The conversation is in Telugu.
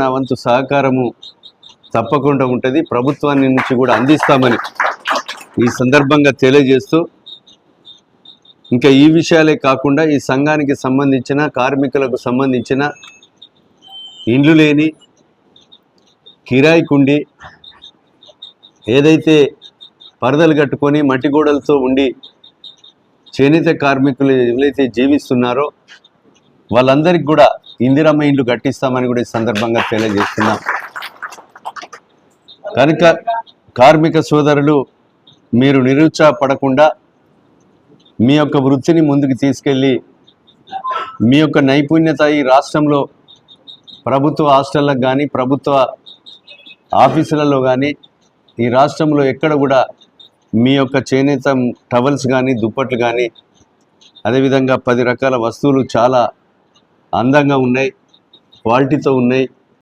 నా వంతు సహకారము తప్పకుండా ఉంటుంది, ప్రభుత్వాన్ని నుంచి కూడా అందిస్తామని ఈ సందర్భంగా తెలియజేస్తూ, ఇంకా ఈ విషయాలే కాకుండా ఈ సంఘానికి సంబంధించిన కార్మికులకు సంబంధించిన ఇండ్లు లేని, కిరాయికుండి, ఏదైతే పరదలు కట్టుకొని మట్టి గోడలతో ఉండి చేనేత కార్మికులు ఎవరైతే జీవిస్తున్నారో వాళ్ళందరికీ కూడా ఇందిరమ్మ ఇండ్లు కట్టిస్తామని కూడా ఈ సందర్భంగా తెలియజేస్తున్నాం. కనుక కార్మిక సోదరులు మీరు నిరుత్సాహపడకుండా మీ యొక్క వృత్తిని ముందుకు తీసుకెళ్ళి మీ యొక్క నైపుణ్యత ఈ రాష్ట్రంలో ప్రభుత్వ హాస్టళ్ళకు కానీ ప్రభుత్వ ఆఫీసులలో కానీ ఈ రాష్ట్రంలో ఎక్కడ కూడా మీ యొక్క చేనేత టవల్స్ కానీ దుప్పట్లు కానీ అదేవిధంగా 10 రకాల వస్తువులు చాలా అందంగా ఉన్నాయి, క్వాలిటీతో ఉన్నాయి.